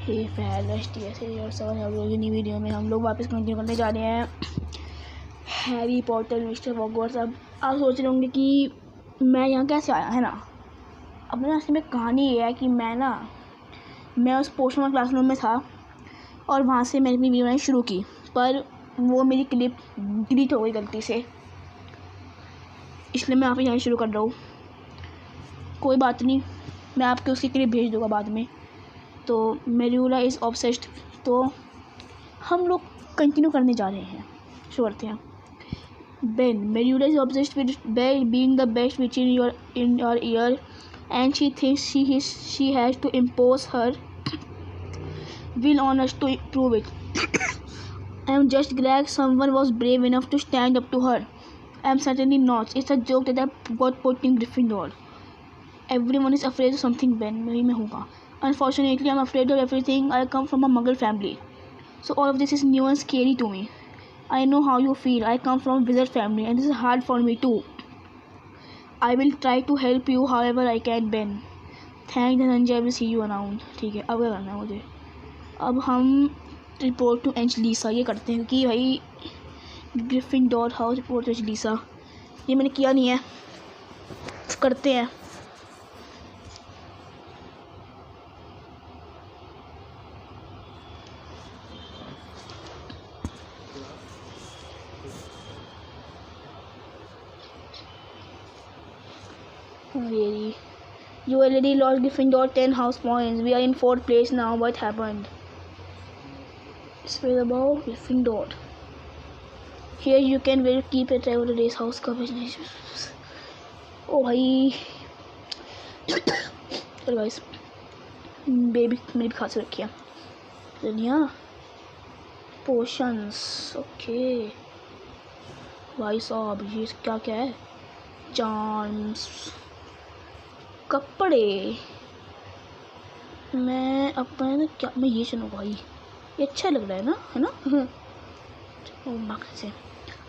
हे और सवाल हम लोग नई वीडियो में हम लोग वापस कंटिन्यू करने जा रहे हैं हैरी पॉटर मिस्टर हॉगवर्ट्स। अब आप सोच रहे होंगे कि मैं यहाँ कैसे आया, है ना। अब ना इसमें कहानी ये है कि मैं उस पोस्टमैन क्लासरूम में था और वहाँ से मैंने अपनी वीडियो बनानी शुरू की, पर वो मेरी क्लिप डिलीट हो गई गलती से, इसलिए मैं यहाँ पे जाना शुरू कर रहा हूँ। कोई बात नहीं, मैं आपको उसकी क्लिप भेज दूँगा बाद में। तो मेड्यूला इज़ ऑब्सेस्ड, तो हम लोग कंटिन्यू करने जा रहे हैं, शुरू करते हैं। Ben, Merula is obsessed with bell being the best witch in your year and she thinks she has to impose her will on us to prove it. I am just glad someone was brave enough to stand up to her. I am certainly not. It's a joke that I got put in Gryffindor. Everyone is afraid of something, Ben. मैं होगा. Unfortunately, I'm afraid of everything. I come from a Muggle family, so all of this is new and scary to me. I know how you feel. I come from a wizard family, and this is hard for me too. I will try to help you however I can, Ben. Thanks, Dhananjay. I will see you around. ठीक है, अब क्या करना है मुझे? अब हम report to एंजलीसा ये करते हैं, क्योंकि भाई ग्रिफिंडोर हाउस रिपोर्ट टू एंजलीसा ये मैंने किया नहीं है, करते हैं। Really? You already lost Gryffindor 10 house points. We are in 4th place now. What happened? Spread about Gryffindor. Here you can well keep a travel to race house का business. Oh भाई, चलो guys, बेबी मेरी भी खांसी रखी है। चलिए potions, okay भाई साहब, ये क्या क्या है? चार्म्स, कपड़े। मैं अपना क्या मैं ये चलूँगा भाई, ये अच्छा लग रहा है ना, है ना। Say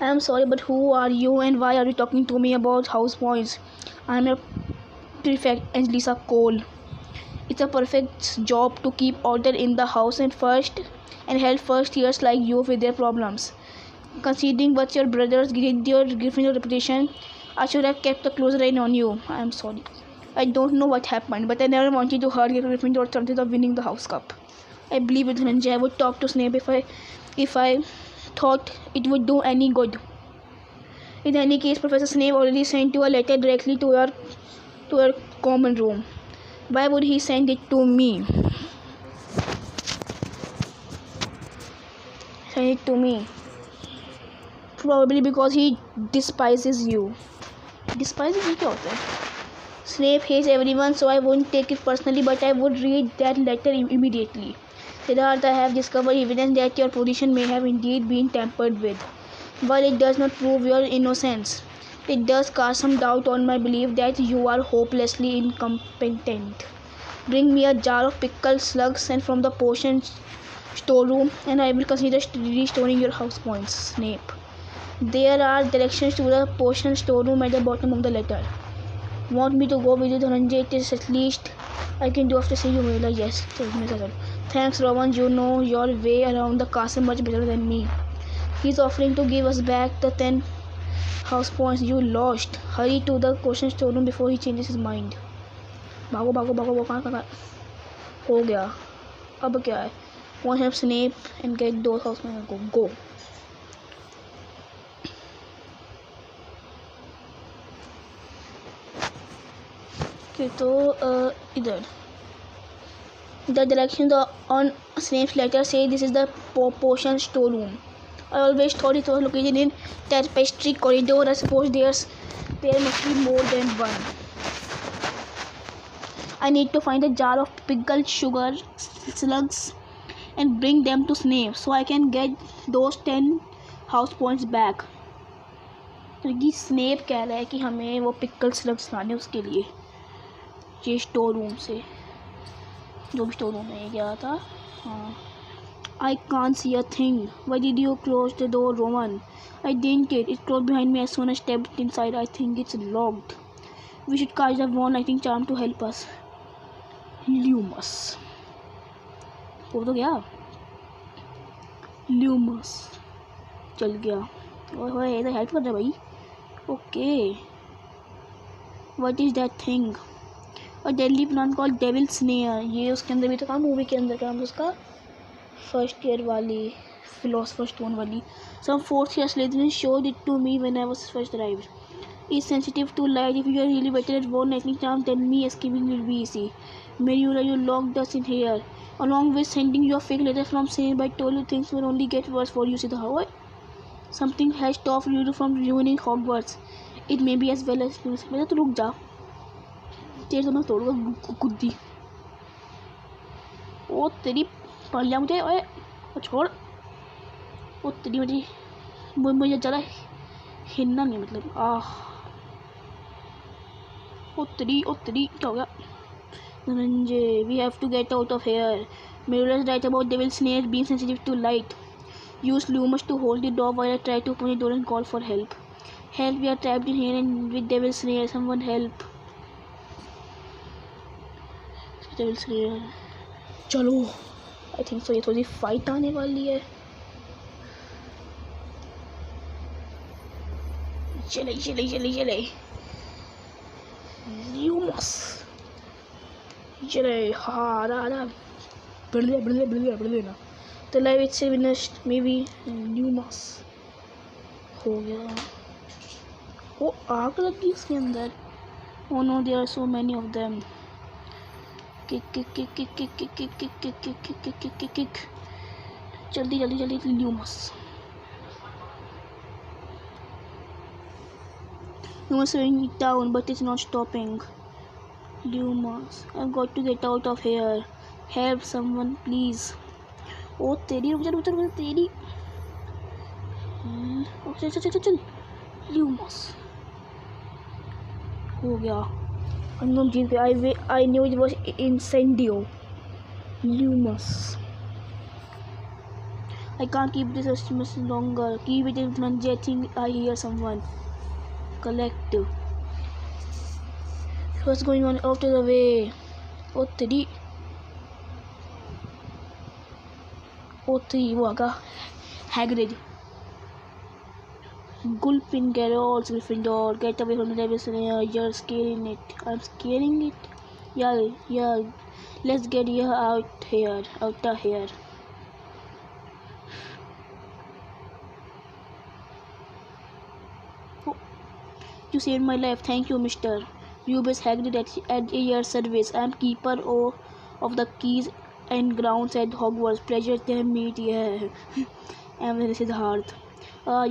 I am sorry but who are you and why are you talking to me about house points? I am prefect Angelisa Cole. It's a perfect job to keep order in the house and help first years like you with their problems. Considering what your brothers did your Gryffindor reputation, I should have kept a closer eye on you. I am sorry. I don't know what happened, but I never wanted to hurt your Gryffindor chances of winning the house cup. I believe with Dhananjay I would talk to Snape if I thought it would do any good. In any case, Professor Snape already sent you a letter directly to your common room. Why would he send it to me? Send it to me. Probably because he despises you. Despises you क्या होता है? Snape hates everyone, so I wouldn't take it personally, but I would read that letter immediately. Siddharth, I have discovered evidence that your position may have indeed been tampered with. While it does not prove your innocence, it does cast some doubt on my belief that you are hopelessly incompetent. Bring me a jar of pickled slugs and from the potion storeroom, and I will consider restoring your house points. Snape. There are directions to the potion storeroom at the bottom of the letter. Want me to go with you, Dhananjay? It is at least I can do after seeing you later. Yes. Thanks, Rowan. You know your way around the castle much better than me. He's offering to give us back the 10 house points you lost. Hurry to the potion storeroom before he changes his mind. भागो भागो भागो वो कहाँ हो गया? अब क्या है? One help Snape and get those house points. Go. Okay, तो इधर the directions on Snape's letter say this is the potion storeroom. I always thought it was located in Tapestry Corridor. I suppose there must be more than one. I need to find a jar of pickled sugar slugs and bring them to Snape so I can get those 10 house points back. क्योंकि Snape कह रहा है कि हमें वो pickle slugs लाने उसके लिए, ये स्टोर रूम से, जो भी स्टोर रूम में गया था। हाँ, I can't see a thing. Why did you close the door, Rowan? I didn't. It closed behind me as soon as I stepped inside. I think it's locked. We should cast the wand lighting charm to help us. Lumus. हो तो गया। ल्यूमस चल गया। ओए ये तो help कर रहा है भाई। Okay what is that thing? और deadly plant called devil snare. ये उसके अंदर भी तो था, मूवी के अंदर। क्या नाम था उसका? फर्स्ट ईयर वाली फिलोसफर स्टोन वाली। Some fourth year Slytherin showed it to me when I was first arrived. Is sensitive to light. If you are really better at one lightning charm, then me escaping will be easy. Merula, you locked us in here, along with sending your fake letter from saying I told you things will only get worse for you. See the how? Something has stopped you from ruining Hogwarts. It may be as well as you. बेटा तू रुक जा, तेरे तो मैं तोड़ूंगा गुद्दी। ओ तेरी पढ़ लिया मुझे। ओए छोड़। ओ तेरी मुझे ज़्यादा हिलना नहीं, मतलब उत्तरी क्या हो गया? Dhananjay, we have to get out of here. Merula is right about devil snares being sensitive to light. Use Lumos to hold the door while I try to open the door and call for help. Help, we are trapped in here and with devil snare. Someone help. Devil snare. चलो, I think so ये थोड़ी fight आने वाली है। चले ल्यूमस चले। हाँ बढ़ ना तो लाइव इट से विनस्ट मे बी ल्यूमस हो गया। वो आग लगी उसके अंदर। Oh no there are so many of them. Kick जल्दी Lumos. Lumos slowing it down, but it's not stopping. Lumos, I've got to get out of here. Help someone, please. Oh, तेरी रुक जा तेरी। चल। Lumos हो गया। हम जीत गए। I knew it was incendio. Lumos. I can't keep this suspense longer. Keep it in front. I think I hear someone. Collective. What's going on out of the way? Oh three वो आगा। Hagrid. Gulpin, Geralt, Gryffindor, get away from the devil snare. You're scaring it. I'm scaring it. Yeah. Let's get you out of here. You saved my life. Thank you, Mr. Rubus Hagrid at your service. I am keeper of the keys and grounds at Hogwarts. Pleasure to meet you. And this is hard.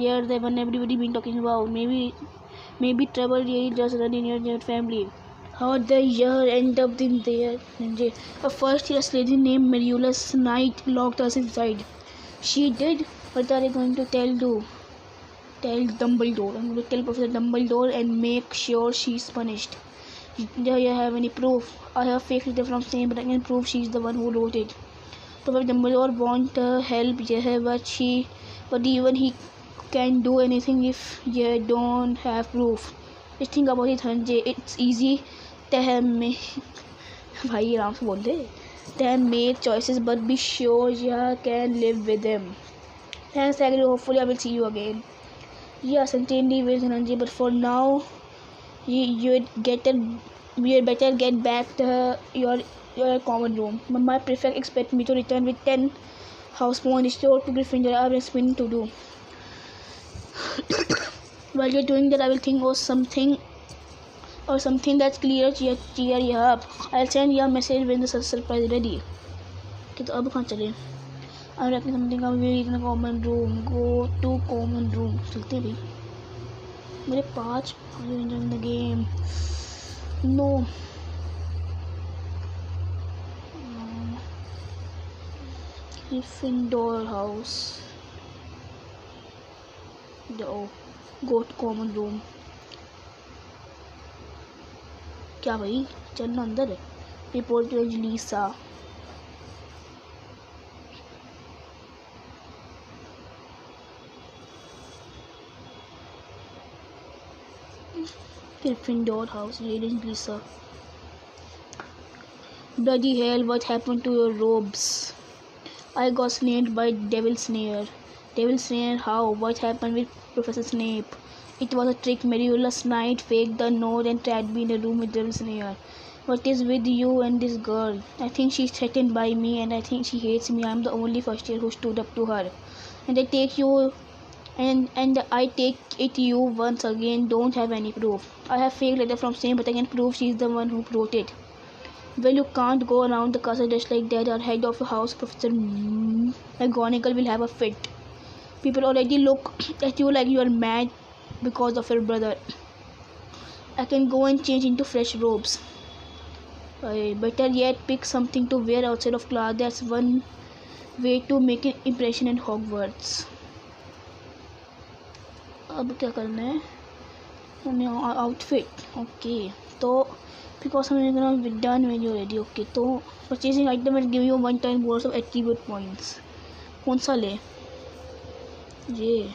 Yeah, the one everybody been talking about. Maybe trouble really does run in your family. How did the year end up in there? A first year lady named Merulus Knight locked us inside. She did? What are you going to tell Dumbledore? I'm going to tell Professor Dumbledore and make sure she's punished. Do you have any proof? I have fake letter from Snape, but I can prove she's the one who wrote it. Professor Dumbledore wants help, but even he can't do anything if you don't have proof. Just think about it, Sanjay. It's easy. भाई आराम से बोल दे। Then make choices, but be sure you can live with them. Thanks, Hagrid. Hopefully, I will see you again. Yeah, certainly will, Dhananjay, but for now, you better get back to your common room. My prefect expects me to return with 10 house points restored to Gryffindor. I have explaining to do. While you're doing that, I will think of something that's clear. Cheer you up. I'll send you a message when the surprise is ready. Okay, तो अब कहाँ चले? I'm writing something up. We're in a common room. Go to common room. चलते भाई. मेरे 5 are you enjoying the game? No. Gryffindor house. Go to common room. क्या भाई चलना अंदर है। Report to Angelisa. Gryffindor house, Lisa. Bloody hell, what happened to your robes? I got snared by Devil Snare. Devil Snare, how? What happened with Professor Snape? It was a trick. Merulus Knight faked the note and trapped me in a room with Devil Snare. What is with you and this girl? I think she's threatened by me and I think she hates me. I'm the only first year who stood up to her. And I take you and I take it you once again don't have any proof. I have fake letter from Snape but I can prove she's the one who wrote it. Well, you can't go around the castle just like that. Our head of the house, Professor McGonagall, will have a fit. People already look at you like you are mad because of your brother. I can go and change into fresh robes. Better yet, pick something to wear outside of class. That's one way to make an impression in Hogwarts. अब क्या करना है? Outfit. Okay. तो because I'm gonna done when you're ready. Okay. तो purchasing item will give you 1 time bonus of attribute points. कौन सा ले? ये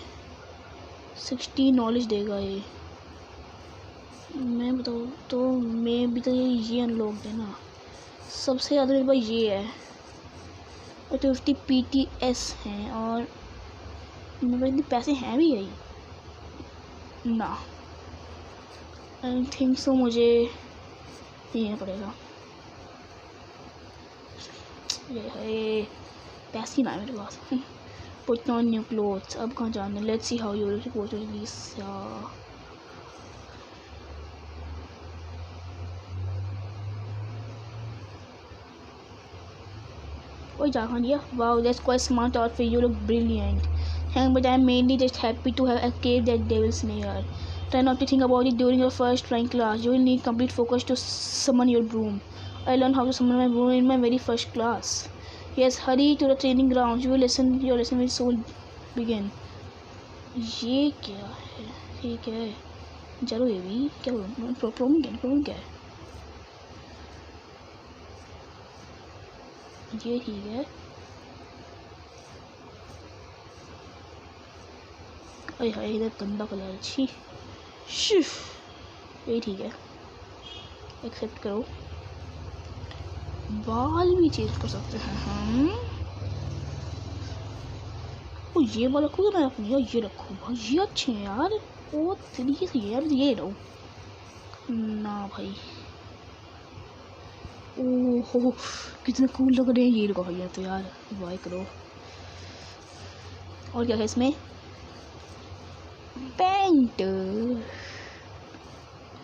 60 नॉलेज देगा ये. मैं बताऊँ तो मैं भी तो ये अनलॉक देना. सबसे ज़्यादा मेरे पास ये है और 50 PTS हैं और मेरे पास इतने पैसे हैं भी यही ना. आई थिंक सो मुझे लेना पड़ेगा. ये है पैसे ना है मेरे पास. Put on new clothes. अब कहाँ जाना है? Let's see how you report this. Oh, yeah. Wow, that's quite smart outfit. You look brilliant. But I'm mainly just happy to have escaped that devil's snare. Try not to think about it during your first flying class. You will need complete focus to summon your broom. I learned how to summon my broom in my very first class. Yes, hurry to the training grounds. Your lesson will soon begin. ये क्या है? ठीक है. चलो ये भी क्या problem क्या है? ये ठीक है. अरे हाय इधर गंदा कलर. अच्छी शिफ. ये ठीक है. एक्सेप्ट करो. बाल भी चेंज कर सकते हैं हम. ओ ये वाला रखोगे मैं अपनी. यार ये रखो भाई. ये अच्छे हैं यार. ओ तरीके से यार ये रहो ना भाई. ओहो कितने कूल लग रहे हैं ये रखो भैया. तो यार बाय करो. और क्या है इसमें? पेंट.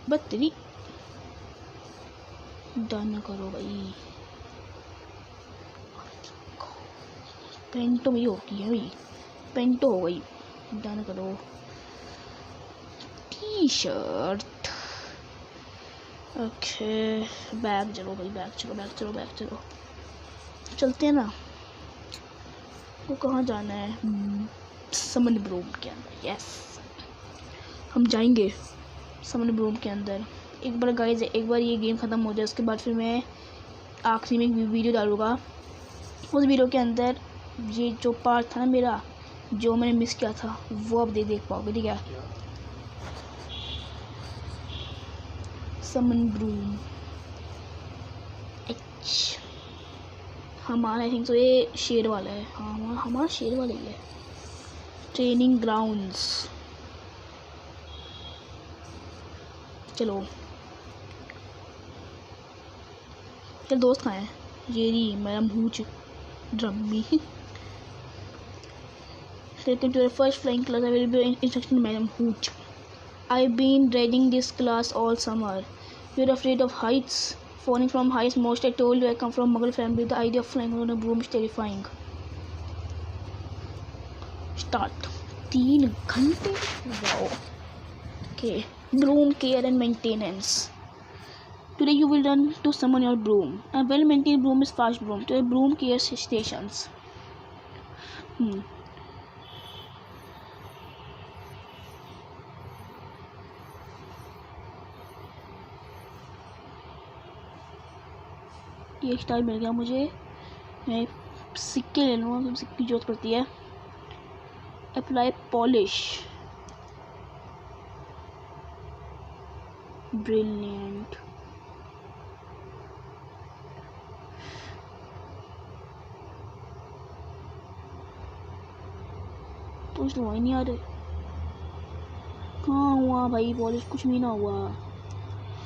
बत्तरी डन करो भाई. पेंट तो मेरी होती है भाई. पेंट तो हो गई. डन करो. T shirt. Okay bag. चलो भाई बैग चलो. चलते हैं ना. वो कहाँ जाना है? समन ब्रूम के अंदर. यस हम जाएंगे समन ब्रूम के अंदर. एक बार गाइस एक बार ये गेम ख़त्म हो जाए उसके बाद फिर मैं आखिरी में एक वीडियो डालूंगा. उस वीडियो के अंदर ये जो पार्ट था ना मेरा जो मैंने मिस किया था वो अब देख पाओगे. ठीक है. समन ब्रूम हमारा आई थिंक तो ये शेर वाला है. हाँ हमारा शेर वाला ही है. Training grounds. चलो चल दोस्त कहाँ है? ये रही madam Hooch ड्रम्मी. Welcome to your first flying class. I will be instructing Madam Hooch. I've been dreading this class all summer. You're afraid of heights? Falling from heights? Most I told you I come from Muggle family. The idea of flying on a broom is terrifying. Start. 3 घंटे. Wow. Okay. Broom care and maintenance. Today you will learn to summon your broom. A well-maintained broom is fast broom. To a broom care stations. ये style मिल गया मुझे. मैं सिक्के ले लूँगा क्योंकि सिक्के की जरूरत पड़ती है. Apply polish. ब्रिलियंट. पॉलिश हुआ ही नहीं आ रहे। कहाँ हुआ भाई पॉलिश? कुछ भी ना हुआ।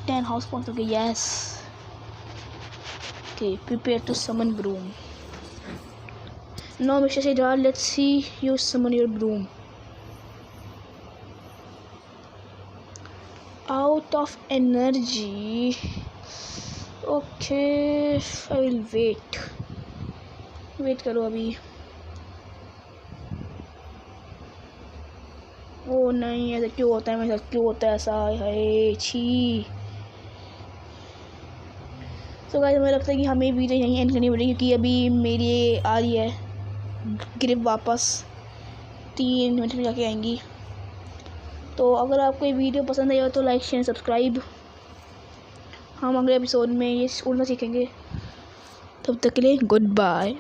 10 हाउस पॉइंट्स हो गए। Yes. Okay, prepare to summon broom. Now mister Siddharth, let's see you summon your broom. Out of energy. Okay, I will wait करो अभी। ओ नहीं, ऐसा क्यों होता है मेरे साथ? क्यों होता है ऐसा? हाय छी। तो गाइस मुझे लगता है कि हमें वीडियो यहीं एंड करनी पड़ेगी, क्योंकि अभी मेरी आ रही है ग्रिप वापस 3 मिनट में जाके आएंगी। तो अगर आपको ये वीडियो पसंद आई हो तो लाइक शेयर सब्सक्राइब। हम अगले एपिसोड में ये उड़ना सीखेंगे। तब तक के लिए गुड बाय।